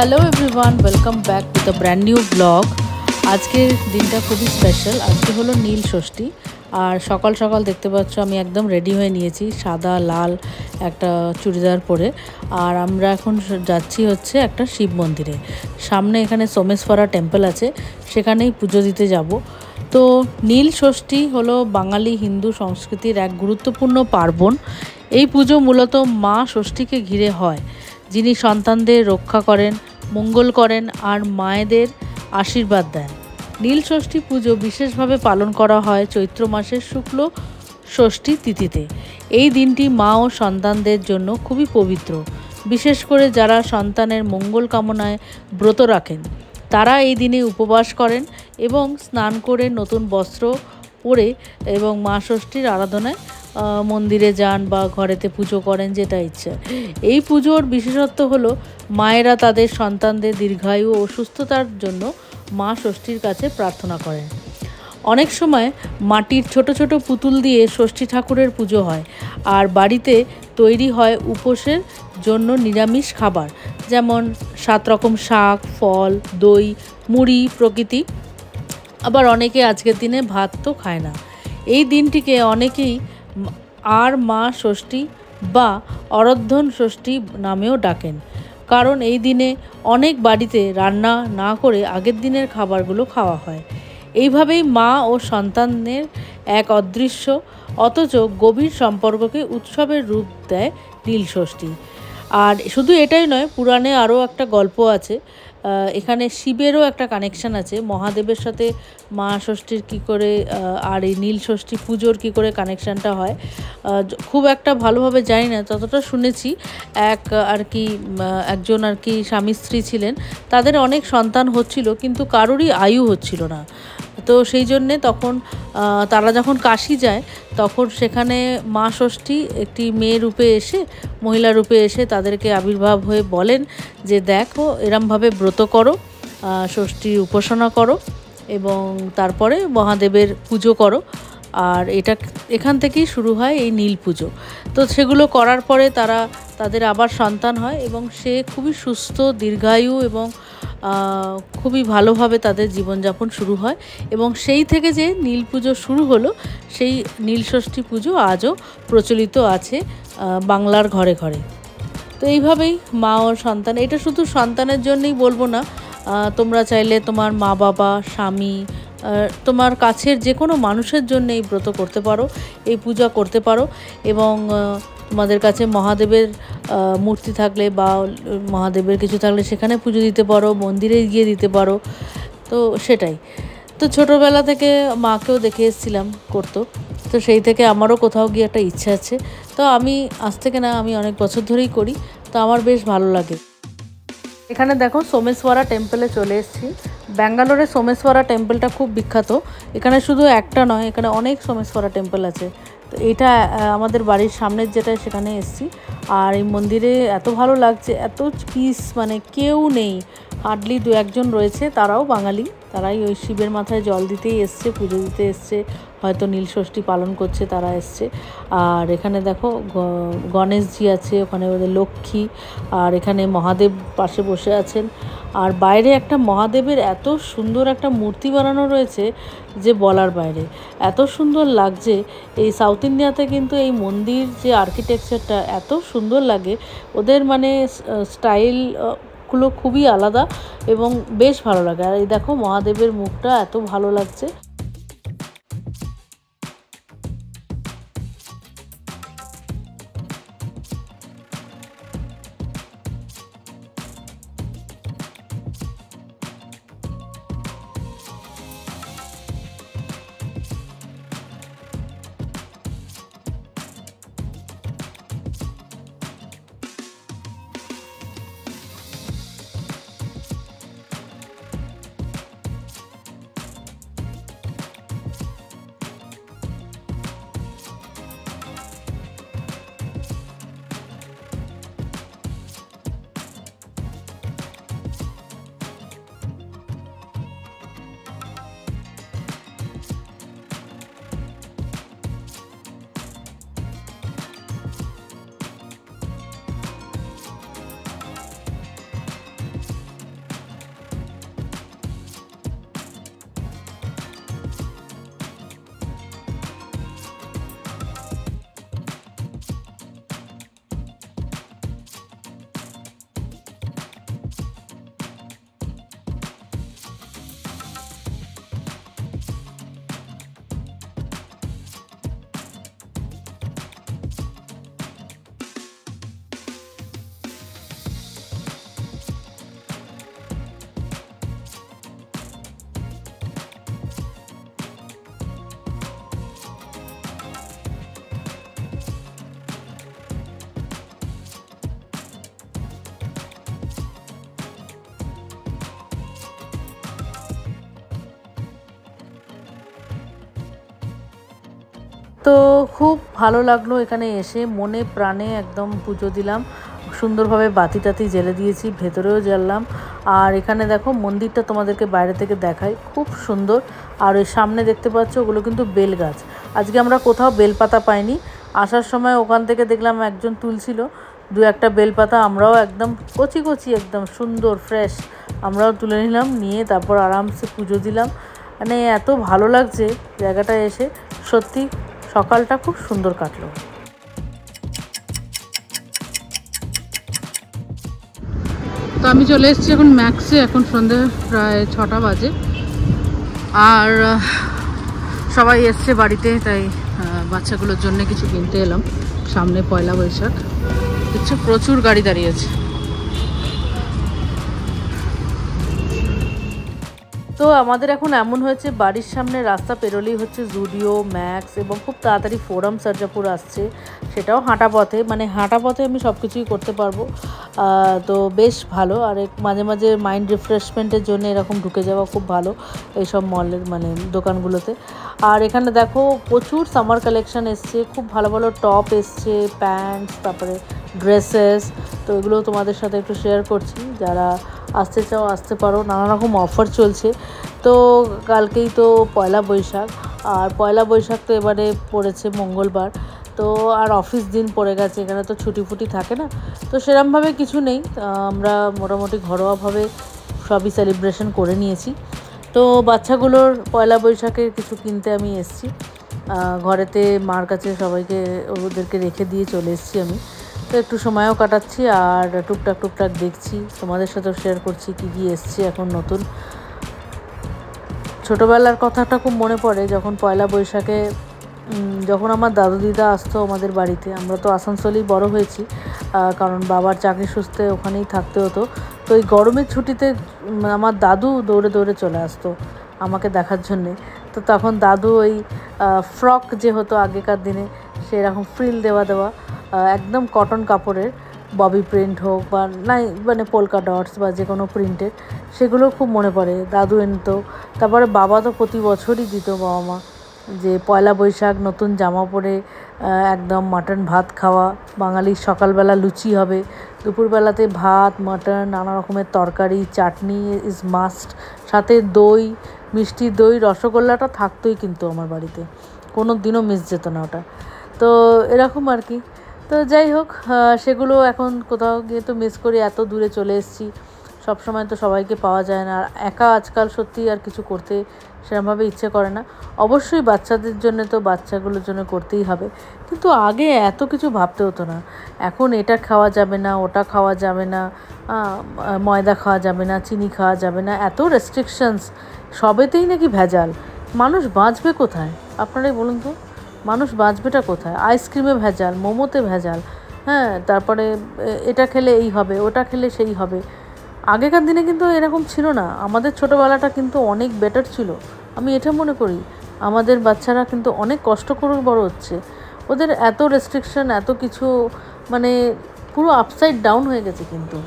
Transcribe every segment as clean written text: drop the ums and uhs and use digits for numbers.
Hello everyone, welcome back with a brand new blog. আজকের দিনটা খুবই স্পেশাল। আজকে হলো নীল ষষ্ঠী। আর সকাল সকাল দেখতে পাচ্ছ আমি একদম রেডি হয়ে নিয়েছি, সাদা লাল একটা চুড়িদার পরে। আর আমরা এখন যাচ্ছি হচ্ছে একটা শিব মন্দিরে। সামনে এখানে সোমেশ্বরা টেম্পল আছে, সেখানেই পুজো দিতে যাব। তো নীল ষষ্ঠী হলো বাঙালি হিন্দু সংস্কৃতির এক গুরুত্বপূর্ণ পার্বণ। এই পুজো মূলত মা ষষ্ঠীকে ঘিরে হয়, যিনি সন্তানদের রক্ষা করেন, মঙ্গল করেন আর মায়েদের আশীর্বাদ দেন। নীল ষষ্ঠী পুজো বিশেষভাবে পালন করা হয় চৈত্র মাসের শুক্ল ষষ্ঠী তিথিতে। এই দিনটি মা ও সন্তানদের জন্য খুবই পবিত্র। বিশেষ করে যারা সন্তানের মঙ্গল কামনায় ব্রত রাখেন, তারা এই দিনে উপবাস করেন এবং স্নান করে নতুন বস্ত্র পরে এবং মা ষষ্ঠীর আরাধনায় মন্দিরে যান বা ঘরেতে পুজো করেন, যেটা ইচ্ছে। এই পুজোর বিশেষত্ব হলো মায়েরা তাদের সন্তানদের দীর্ঘায়ু ও সুস্থতার জন্য মা ষষ্ঠীর কাছে প্রার্থনা করেন। অনেক সময় মাটির ছোট ছোট পুতুল দিয়ে ষষ্ঠী ঠাকুরের পুজো হয়, আর বাড়িতে তৈরি হয় উপোসের জন্য নিরামিষ খাবার, যেমন 7 রকম শাক, ফল, দই, মুড়ি প্রভৃতি। আবার অনেকে আজকের দিনে ভাত তো খায় না। এই দিনটিকে অনেকেই আর মা ষষ্ঠী বা অরদ্ধন ষষ্ঠী নামেও ডাকেন, কারণ এই দিনে অনেক বাড়িতে রান্না না করে আগের দিনের খাবারগুলো খাওয়া হয়। এইভাবেই মা ও সন্তানের এক অদৃশ্য অথচ গভীর সম্পর্ককে উৎসবের রূপ দেয় নীল ষষ্ঠী। আর শুধু এটাই নয়, পুরাণে আরও একটা গল্প আছে। এখানে শিবেরও একটা কানেকশান আছে মহাদেবের সাথে। মা ষষ্ঠীর কী করে আর এই নীল ষষ্ঠী পুজোর কী করে কানেকশানটা হয় খুব একটা ভালোভাবে জানি না, ততটা শুনেছি। একজন আর কি স্বামী স্ত্রী ছিলেন, তাদের অনেক সন্তান হচ্ছিল কিন্তু কারোরই আয়ু হচ্ছিল না। তো সেই জন্যে তখন তারা যখন কাশি যায়, তখন সেখানে মা ষষ্ঠী একটি মেয়ে রূপে এসে, মহিলা রূপে এসে তাদেরকে আবির্ভাব হয়ে বলেন যে দেখো, এরমভাবে ব্রত করো, ষষ্ঠীর উপাসনা করো এবং তারপরে মহাদেবের পুজো করো। আর এখান থেকেই শুরু হয় এই নীল পুজো। তো সেগুলো করার পরে তাদের আবার সন্তান হয় এবং সে খুবই সুস্থ, দীর্ঘায়ু এবং খুবই ভালোভাবে তাদের জীবনযাপন শুরু হয়। এবং সেই থেকে যে নীল পুজো শুরু হলো, সেই নীল ষষ্ঠী পুজো আজও প্রচলিত আছে বাংলার ঘরে ঘরে। তো এইভাবেই মা ও সন্তান, এটা শুধু সন্তানের জন্যই বলবো না, তোমরা চাইলে তোমার মা বাবা, স্বামী, তোমার কাছের যে কোনো মানুষের জন্য এই ব্রত করতে পারো, এই পূজা করতে পারো। এবং তোমাদের কাছে মহাদেবের মূর্তি থাকলে বা মহাদেবের কিছু থাকলে সেখানে পুজো দিতে পারো, মন্দিরে গিয়ে দিতে পারো। তো সেটাই। তো ছোটোবেলা থেকে মাকেও দেখে এসেছিলাম করতো, তো সেই থেকে আমারও কোথাও গিয়ে একটা ইচ্ছা আছে। তো আমি আজ থেকে না, আমি অনেক বছর ধরেই করি, তো আমার বেশ ভালো লাগে। এখানে দেখো সোমেশ্বরা টেম্পলে চলে এসেছি। ব্যাঙ্গালোরে সোমেশ্বরা টেম্পলটা খুব বিখ্যাত। এখানে শুধু একটা নয়, এখানে অনেক সোমেশ্বরা টেম্পল আছে। তো এটা আমাদের বাড়ির সামনের যেটা, সেখানে এসেছি। আর এই মন্দিরে এত ভালো লাগছে, এত পিস, মানে কেউ নেই, হার্ডলি 2-1জন রয়েছে, তারাও বাঙালি। তারাই ওই শিবের মাথায় জল দিতেই এসছে, পুজো দিতে এসছে, হয়তো নীল ষষ্ঠী পালন করছে, তারা এসছে। আর এখানে দেখো গণেশজি আছে, ওখানে ওদের লক্ষ্মী, আর এখানে মহাদেব পাশে বসে আছেন। আর বাইরে একটা মহাদেবের এত সুন্দর একটা মূর্তি বানানো রয়েছে যে বলার বাইরে, এত সুন্দর লাগছে। এই সাউথ ইন্ডিয়াতে কিন্তু এই মন্দির যে আর্কিটেকচারটা এত সুন্দর লাগে, ওদের মানে স্টাইলগুলো খুবই আলাদা এবং বেশ ভালো লাগে। আর এই দেখো মহাদেবের মুখটা এত ভালো লাগছে। তো খুব ভালো লাগলো এখানে এসে, মনে প্রাণে একদম পুজো দিলাম, সুন্দরভাবে বাতি টাতি জ্বেলে দিয়েছি, ভেতরেও জ্বাললাম। আর এখানে দেখো মন্দিরটা তোমাদেরকে বাইরে থেকে দেখাই, খুব সুন্দর। আর ওই সামনে দেখতে পাচ্ছ ওগুলো কিন্তু বেল গাছ। আজকে আমরা কোথাও বেলপাতা পাইনি, আসার সময় ওখান থেকে দেখলাম একজন তুলছিল দু একটা বেলপাতা, আমরাও একদম কচি কচি একদম সুন্দর ফ্রেশ আমরাও তুলে নিলাম, নিয়ে তারপর আরামসে পুজো দিলাম। মানে এত ভালো লাগছে জায়গাটায় এসে, সত্যি সকালটা খুব সুন্দর কাটলো। তো আমি চলে এসেছি এখন ম্যাক্সে, এখন সন্ধ্যে প্রায় 6টা বাজে। আর সবাই এসছে বাড়িতে, তাই বাচ্চাগুলোর জন্য কিছু কিনতে এলাম। সামনে পয়লা বৈশাখ, দেখছো প্রচুর গাড়ি দাঁড়িয়েছে। তো আমাদের এখন এমন হয়েছে বাড়ির সামনে রাস্তা পেরোলেই হচ্ছে জুডিও, ম্যাক্স, এবং খুব তাড়াতাড়ি ফোরাম সার্জাপুর আসছে, সেটাও হাঁটা পথে। মানে হাঁটা পথে আমি সব কিছুই করতে পারবো, তো বেশ ভালো। আর মাঝে মাঝে মাইন্ড রিফ্রেশমেন্টের জন্য এরকম ঢুকে যাওয়া খুব ভালো এইসব মলের মানে দোকানগুলোতে। আর এখানে দেখো প্রচুর সামার কালেকশান এসছে, খুব ভালো ভালো টপ এসছে, প্যান্টস, তারপরে ড্রেসেস। তো এগুলো তোমাদের সাথে একটু শেয়ার করছি, যারা আসতে চাও আসতে পারো, নানা রকম অফার চলছে। তো কালকেই তো পয়লা বৈশাখ, আর পয়লা বৈশাখ তো এবারে পড়েছে মঙ্গলবার, তো আর অফিস দিন পড়ে গেছে, এখানে তো ছুটি ফুটি থাকে না, তো সেরমভাবে কিছু নেই। আমরা মোটামুটি ঘরোয়াভাবে সবই সেলিব্রেশন করে নিয়েছি। তো বাচ্চাগুলোর পয়লা বৈশাখের কিছু কিনতে আমি এসেছি, ঘরেতে মার কাছে সবাইকে ওদেরকে রেখে দিয়ে চলে এসেছি আমি। তো একটু সময়ও কাটাচ্ছি আর টুকটাক টুকটাক দেখছি, তোমাদের সাথেও শেয়ার করছি কী কী এসছে এখন নতুন। ছোটোবেলার কথাটা খুব মনে পড়ে, যখন পয়লা বৈশাখে যখন আমার দাদু দিদা আসতো আমাদের বাড়িতে। আমরা তো আসানসোলেই বড় হয়েছি, কারণ বাবার চাকরি সূত্রে ওখানেই থাকতে হতো। তো এই গরমের ছুটিতে আমার দাদু দৌড়ে দৌড়ে চলে আসতো আমাকে দেখার জন্যে। তো তখন দাদু ওই ফ্রক যে হতো আগেকার দিনে, সেরকম ফ্রিল দেওয়া দেওয়া একদম কটন কাপড়ের, ববি প্রিন্ট হোক বা নাই মানে পোলকা ডটস বা যে কোনো প্রিন্টের, সেগুলো খুব মনে পড়ে। দাদু এনতো, তারপরে বাবা তো প্রতি বছরই দিত, বাবা মা, যে পয়লা বৈশাখ নতুন জামা পরে একদম মাটন ভাত খাওয়া। বাঙালির সকালবেলা লুচি হবে, দুপুরবেলাতে ভাত, মাটন, নানা রকমের তরকারি, চাটনি ইজ মাস্ট, সাথে দই, মিষ্টি দই, রসগোল্লাটা থাকতোই কিন্তু আমার বাড়িতে, কোনো দিনও মিস যেত না ওটা। তো এরকম আর কি। তো যাই হোক, সেগুলো এখন কোথাও গিয়ে তো মিস করি, এত দূরে চলে এসেছি, সবসময় তো সবাইকে পাওয়া যায় না, আর একা আজকাল সত্যি আর কিছু করতে সেরকমভাবে ইচ্ছে করে না। অবশ্যই বাচ্চাদের জন্য তো বাচ্চাগুলোর জন্য করতেই হবে, কিন্তু আগে এত কিছু ভাবতে হতো না। এখন এটা খাওয়া যাবে না, ওটা খাওয়া যাবে না, ময়দা খাওয়া যাবে না, চিনি খাওয়া যাবে না, এত রেস্ট্রিকশনস, সবেতেই নাকি ভেজাল। মানুষ বাঁচবে কোথায় আপনারাই বলুন তো? মানুষ বাঁচবেটা কোথায়? আইসক্রিমে ভেজাল, মোমোতে ভেজাল, হ্যাঁ, তারপরে এটা খেলে এই হবে, ওটা খেলে সেই হবে। আগেকার দিনে কিন্তু এরকম ছিল না, আমাদের ছোটোবেলাটা কিন্তু অনেক বেটার ছিল, আমি এটা মনে করি। আমাদের বাচ্চারা কিন্তু অনেক কষ্ট করে বড় হচ্ছে, ওদের এত রেস্ট্রিকশন, এত কিছু, মানে পুরো আপসাইড ডাউন হয়ে গেছে কিন্তু,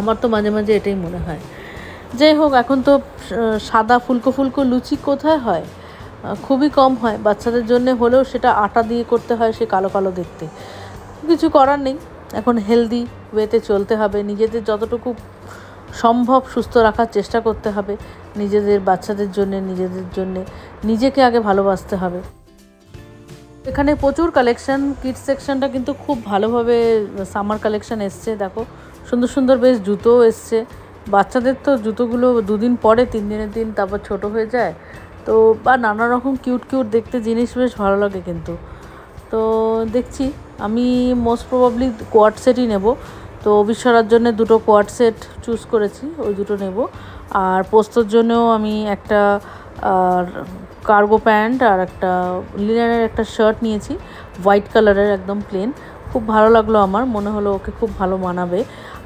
আমার তো মাঝে মাঝে এটাই মনে হয়। যাই হোক, এখন তো সাদা ফুলকো ফুলকো লুচি কোথায় হয়? খুবই কম হয়, বাচ্চাদের জন্য হলেও সেটা আটা দিয়ে করতে হয়, সে কালো কালো দেখতে। কিছু করার নেই, এখন হেলদি ওয়েতে চলতে হবে, নিজেদের যতটুকু সম্ভব সুস্থ রাখার চেষ্টা করতে হবে, নিজেদের বাচ্চাদের জন্যে, নিজেদের জন্যে, নিজেকে আগে ভালোবাসতে হবে। এখানে প্রচুর কালেকশান, কিডস সেকশনটা কিন্তু খুব ভালোভাবে সামার কালেকশান এসছে, দেখো সুন্দর সুন্দর বেশ জুতোও এসছে। বাচ্চাদের তো জুতোগুলো 2 দিন পরে, 3 দিনের দিন তারপর ছোট হয়ে যায়, তো বা নানা রকম কিউট কিউট দেখতে জিনিস বেশ ভালো লাগে কিন্তু। তো দেখছি, আমি মোস্ট প্রবাবলি কোয়াড সেটই নেব। তো অবিশ্বরার জন্য 2টো কোয়াড সেট চুজ করেছি, ওই 2টো নেব। আর পোস্তর জন্যও আমি একটা কার্গো প্যান্ট আর একটা লিনেনের একটা শার্ট নিয়েছি, হোয়াইট কালারের, একদম প্লেন, খুব ভালো লাগলো আমার, মনে হলো ওকে খুব ভালো মানাবে।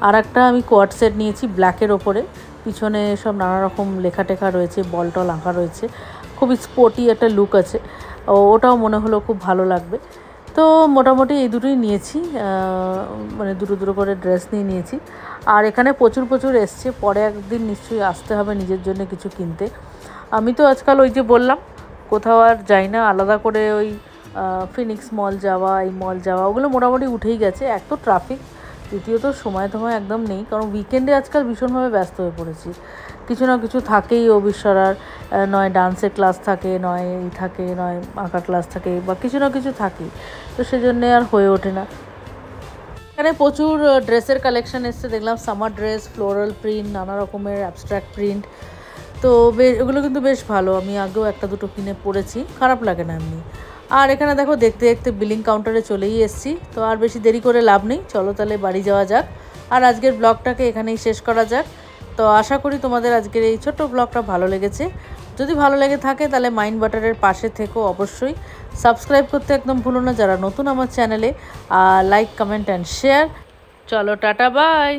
আর একটা আমি কোয়াড সেট নিয়েছি ব্ল্যাকের ওপরে, পিছনে সব নানা রকম লেখা টেখা রয়েছে, বল টল আঁকা রয়েছে, খুবই স্পোর্টি একটা লুক আছে, ওটাও মনে হলো খুব ভালো লাগবে। তো মোটামুটি এই দুটোই নিয়েছি, মানে দুটো দুটো করে ড্রেস নিয়েছি। আর এখানে প্রচুর প্রচুর এসছে, পরে একদিন নিশ্চয়ই আসতে হবে নিজের জন্য কিছু কিনতে। আমি তো আজকাল ওই যে বললাম, কোথাও আর যাই না, আলাদা করে ওই ফিনিক্স মল যাওয়া, এই মল যাওয়া, ওগুলো মোটামুটি উঠেই গেছে। এক তো ট্রাফিক, দ্বিতীয়ত সময় একদম নেই, কারণ উইকেন্ডে আজকাল ভীষণভাবে ব্যস্ত হয়ে পড়েছি। কিছু না কিছু থাকেই অবিশ্বরার, নয় ডান্সের ক্লাস থাকে, নয় এই থাকে, নয় আঁকা ক্লাস থাকে, বা কিছু না কিছু থাকেই, তো সেজন্যে আর হয়ে ওঠে না। এখানে প্রচুর ড্রেসের কালেকশান এসছে, দেখলাম সামার ড্রেস, ফ্লোরাল প্রিন্ট, নানা রকমের অ্যাবস্ট্রাক্ট প্রিন্ট, তো এগুলো কিন্তু বেশ ভালো। আমি আগেও একটা দুটো কিনে পরেছি, খারাপ লাগে না এমনি। আর এখানে দেখো দেখতে দেখতে বিলিং কাউন্টারে চলেই এসেছি, তো আর বেশি দেরি করে লাভ নেই, চলো তাহলে বাড়ি যাওয়া যাক। আর আজকের ব্লগটাকে এখানেই শেষ করা যাক। তো আশা করি তোমাদের আজকের এই ছোট্ট ব্লগটা ভালো লেগেছে। যদি ভালো লেগে থাকে তাহলে মাইন্ড বাটারের পাশে থেকো, অবশ্যই সাবস্ক্রাইব করতে একদম ভুলো না যারা নতুন আমার চ্যানেলে, লাইক কমেন্ট অ্যান্ড শেয়ার। চলো টাটা বাই।